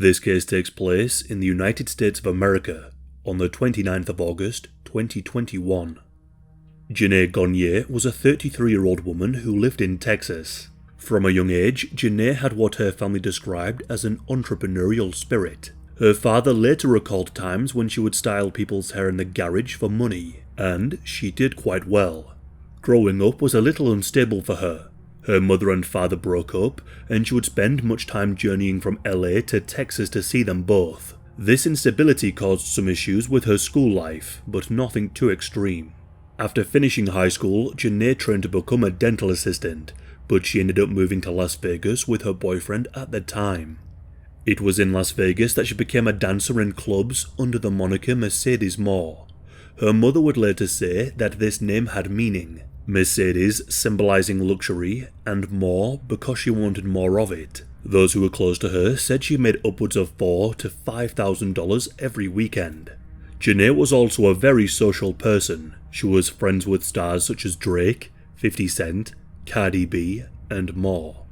This case takes place in the United States of America on the 29th of August 2021. Janae Gonier was a 33-year-old woman who lived in Texas. From a young age, Janae had what her family described as an entrepreneurial spirit. Her father later recalled times when she would style people's hair in the garage for money, and she did quite well. Growing up was a little unstable for her. Her mother and father broke up, and she would spend much time journeying from LA to Texas to see them both. This instability caused some issues with her school life, but nothing too extreme. After finishing high school, Janae trained to become a dental assistant, but she ended up moving to Las Vegas with her boyfriend at the time. It was in Las Vegas that she became a dancer in clubs under the moniker Mercedes Moore. Her mother would later say that this name had meaning, Mercedes symbolizing luxury, and more because she wanted more of it. Those who were close to her said she made upwards of $4,000 to $5,000 every weekend. Janae was also a very social person. She was friends with stars such as Drake, 50 Cent, Cardi B, and more.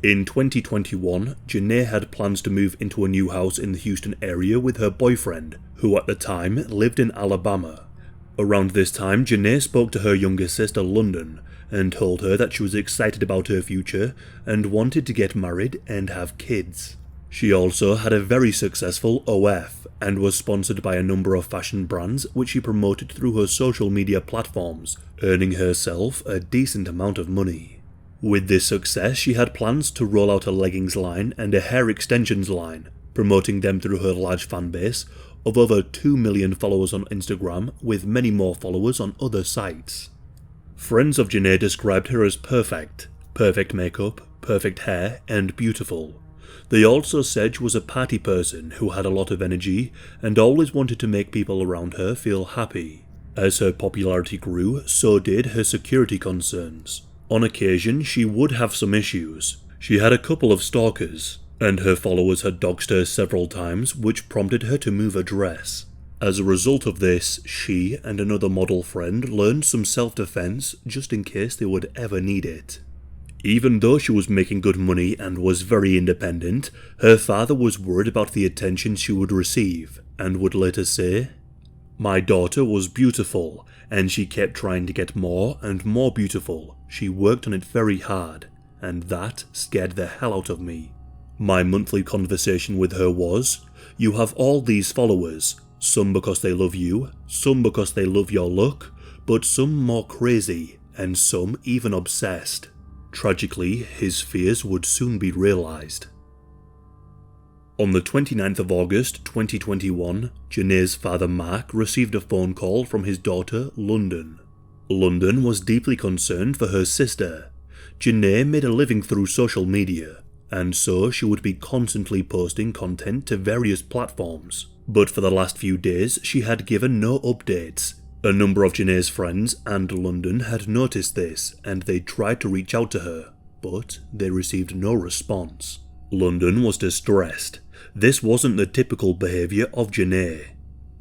In 2021, Janae had plans to move into a new house in the Houston area with her boyfriend, who at the time lived in Alabama. Around this time, Janae spoke to her younger sister London and told her that she was excited about her future and wanted to get married and have kids. She also had a very successful OF and was sponsored by a number of fashion brands which she promoted through her social media platforms, earning herself a decent amount of money. With this success, she had plans to roll out a leggings line and a hair extensions line, promoting them through her large fan base of over 2 million followers on Instagram, with many more followers on other sites. Friends of Janae described her as perfect makeup, perfect hair, and beautiful. They also said she was a party person who had a lot of energy and always wanted to make people around her feel happy. As her popularity grew, so did her security concerns. On occasion, she would have some issues. She had a couple of stalkers, and her followers had doxed her several times, which prompted her to move address. As a result of this, she and another model friend learned some self-defense just in case they would ever need it. Even though she was making good money and was very independent, her father was worried about the attention she would receive, and would later say, "My daughter was beautiful, and she kept trying to get more and more beautiful. She worked on it very hard, and that scared the hell out of me." My monthly conversation with her was, "You have all these followers, some because they love you, some because they love your look, but some more crazy, and some even obsessed." Tragically, his fears would soon be realized. On the 29th of August 2021, Janae's father Mark received a phone call from his daughter London. London was deeply concerned for her sister. Janae made a living through social media, and so she would be constantly posting content to various platforms. But for the last few days, she had given no updates. A number of Janae's friends and London had noticed this, and they tried to reach out to her, but they received no response. London was distressed. This wasn't the typical behaviour of Janae.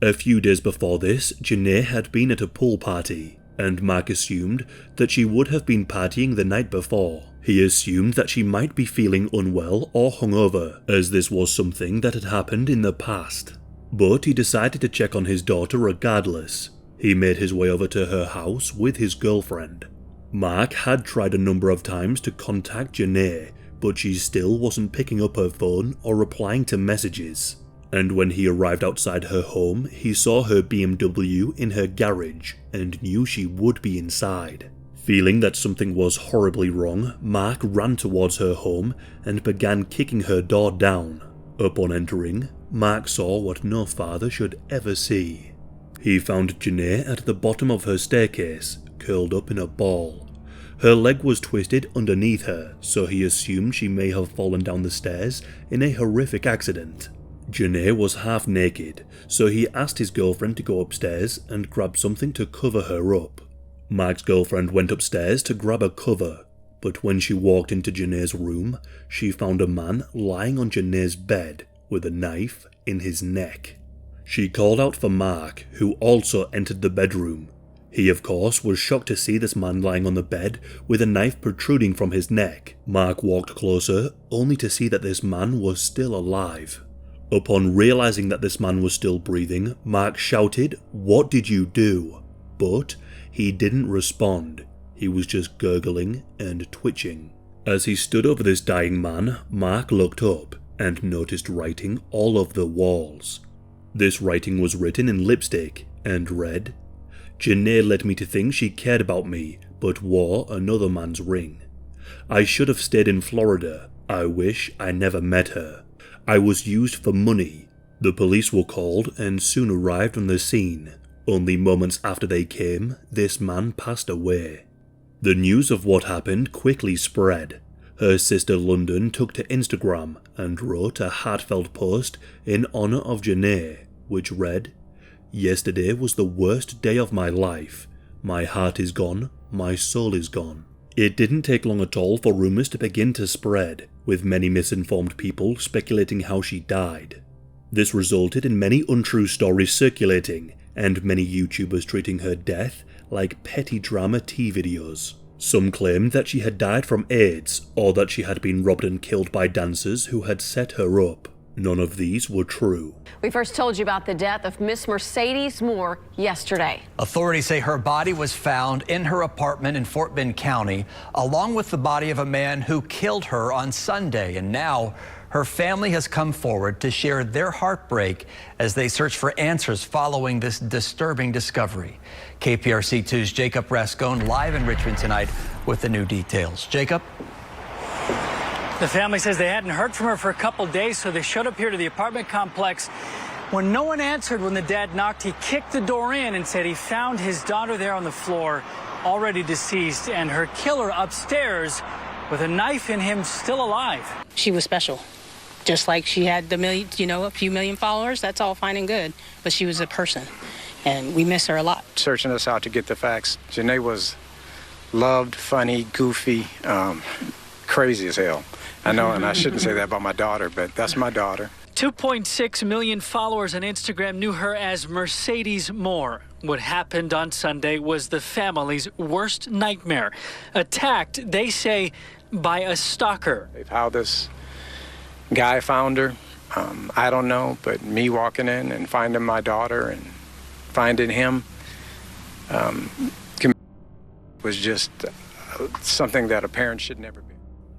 A few days before this, Janae had been at a pool party, and Mark assumed that she would have been partying the night before. He assumed that she might be feeling unwell or hungover, as this was something that had happened in the past. But he decided to check on his daughter regardless. He made his way over to her house with his girlfriend. Mark had tried a number of times to contact Janae, but she still wasn't picking up her phone or replying to messages. And when he arrived outside her home, he saw her BMW in her garage and knew she would be inside. Feeling that something was horribly wrong, Mark ran towards her home and began kicking her door down. Upon entering, Mark saw what no father should ever see. He found Janae at the bottom of her staircase, curled up in a ball. Her leg was twisted underneath her, so he assumed she may have fallen down the stairs in a horrific accident. Janae was half naked, so he asked his girlfriend to go upstairs and grab something to cover her up. Mark's girlfriend went upstairs to grab a cover, but when she walked into Janae's room, she found a man lying on Janae's bed with a knife in his neck. She called out for Mark, who also entered the bedroom. He, of course, was shocked to see this man lying on the bed with a knife protruding from his neck. Mark walked closer, only to see that this man was still alive. Upon realizing that this man was still breathing, Mark shouted, "What did you do?" But he didn't respond. He was just gurgling and twitching. As he stood over this dying man, Mark looked up and noticed writing all over the walls. This writing was written in lipstick and read, "Janae led me to think she cared about me, but wore another man's ring. I should have stayed in Florida. I wish I never met her. I was used for money." The police were called and soon arrived on the scene. Only moments after they came, this man passed away. The news of what happened quickly spread. Her sister London took to Instagram and wrote a heartfelt post in honor of Janae, which read, "Yesterday was the worst day of my life. My heart is gone, my soul is gone." It didn't take long at all for rumours to begin to spread, with many misinformed people speculating how she died. This resulted in many untrue stories circulating, and many YouTubers treating her death like petty drama tea videos. Some claimed that she had died from AIDS, or that she had been robbed and killed by dancers who had set her up. None of these were true. We first told you about the death of Miss Mercedes Moore yesterday. Authorities say her body was found in her apartment in Fort Bend County, along with the body of a man who killed her on Sunday. And now her family has come forward to share their heartbreak as they search for answers following this disturbing discovery. KPRC2's Jacob Rascone live in Richmond tonight with the new details. Jacob? The family says they hadn't heard from her for a couple days, so they showed up here to the apartment complex. When no one answered when the dad knocked, he kicked the door in and said he found his daughter there on the floor, already deceased, and her killer upstairs with a knife in him, still alive. She was special. Just like she had a few million followers, that's all fine and good, but she was a person, and we miss her a lot. Searching us out to get the facts. Janae was loved, funny, goofy, crazy as hell. I know, and I shouldn't say that about my daughter, but that's my daughter. 2.6 million followers on Instagram knew her as Mercedes Moore. What happened on Sunday was the family's worst nightmare. Attacked, they say, by a stalker. How this guy found her, I don't know, but me walking in and finding my daughter and finding him was just something that a parent should never be.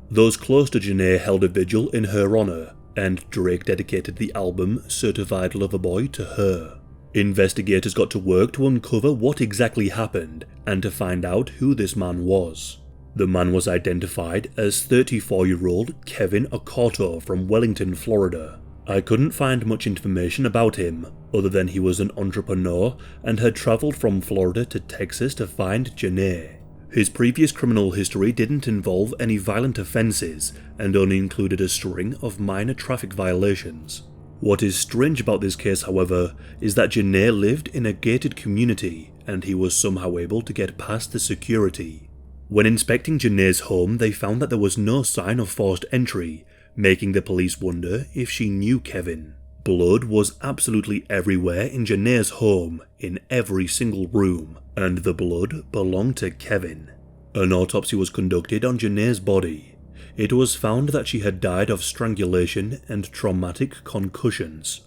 Those close to Janae held a vigil in her honor, and Drake dedicated the album Certified Lover Boy to her. Investigators got to work to uncover what exactly happened and to find out who this man was. The man was identified as 34-year-old Kevin Accorto from Wellington, Florida. I couldn't find much information about him, other than he was an entrepreneur and had traveled from Florida to Texas to find Janae. His previous criminal history didn't involve any violent offences and only included a string of minor traffic violations. What is strange about this case, however, is that Janae lived in a gated community and he was somehow able to get past the security. When inspecting Janae's home, they found that there was no sign of forced entry, making the police wonder if she knew Kevin. Blood was absolutely everywhere in Janae's home, in every single room, and the blood belonged to Kevin. An autopsy was conducted on Janae's body. It was found that she had died of strangulation and traumatic concussions.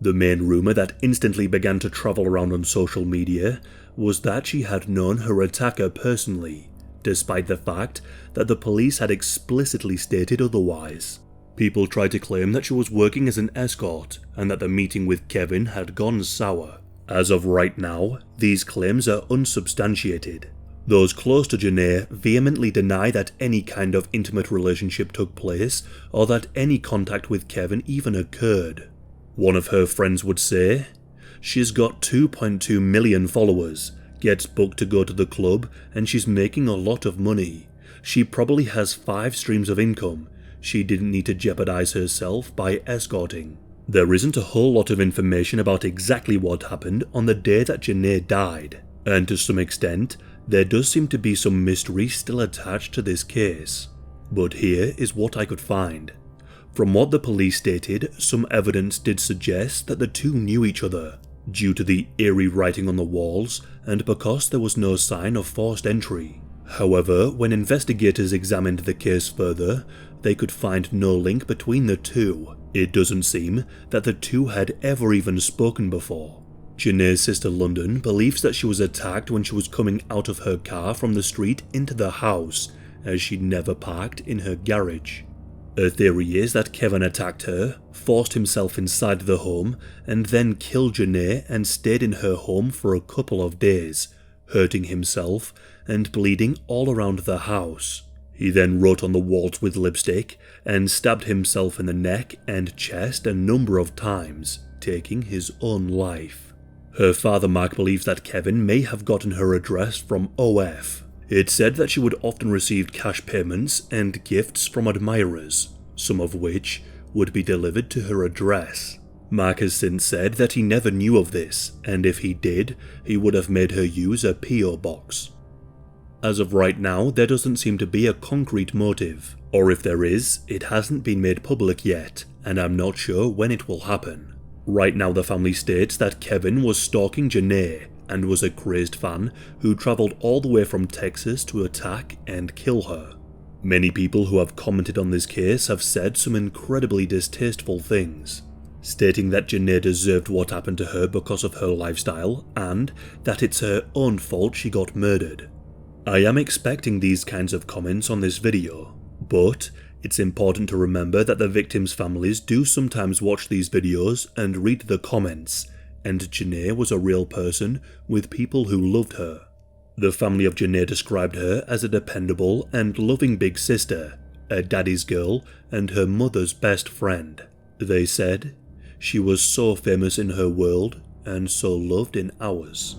The main rumour that instantly began to travel around on social media was that she had known her attacker personally, despite the fact that the police had explicitly stated otherwise. People tried to claim that she was working as an escort and that the meeting with Kevin had gone sour. As of right now, these claims are unsubstantiated. Those close to Janae vehemently deny that any kind of intimate relationship took place or that any contact with Kevin even occurred. One of her friends would say, "She's got 2.2 million followers, gets booked to go to the club, and she's making a lot of money. She probably has 5 streams of income. She didn't need to jeopardize herself by escorting." There isn't a whole lot of information about exactly what happened on the day that Janae died, and to some extent, there does seem to be some mystery still attached to this case. But here is what I could find. From what the police stated, some evidence did suggest that the two knew each other. Due to the eerie writing on the walls, and because there was no sign of forced entry. However, when investigators examined the case further, they could find no link between the two. It doesn't seem that the two had ever even spoken before. Janae's sister London believes that she was attacked when she was coming out of her car from the street into the house, as she'd never parked in her garage. Her theory is that Kevin attacked her, forced himself inside the home, and then killed Janae and stayed in her home for a couple of days, hurting himself and bleeding all around the house. He then wrote on the walls with lipstick and stabbed himself in the neck and chest a number of times, taking his own life. Her father Mark believes that Kevin may have gotten her address from OF. It said that she would often receive cash payments and gifts from admirers, some of which would be delivered to her address. Mark has since said that he never knew of this, and if he did, he would have made her use a P.O. box. As of right now, there doesn't seem to be a concrete motive, or if there is, it hasn't been made public yet, and I'm not sure when it will happen. Right now the family states that Kevin was stalking Janae and was a Crazed fan who travelled all the way from Texas to attack and kill her. Many people who have commented on this case have said some incredibly distasteful things, stating that Janae deserved what happened to her because of her lifestyle and that it's her own fault she got murdered. I am expecting these kinds of comments on this video, but it's important to remember that the victims' families do sometimes watch these videos and read the comments, and Janae was a real person with people who loved her. The family of Janae described her as a dependable and loving big sister, a daddy's girl, and her mother's best friend. They said, "She was so famous in her world and so loved in ours."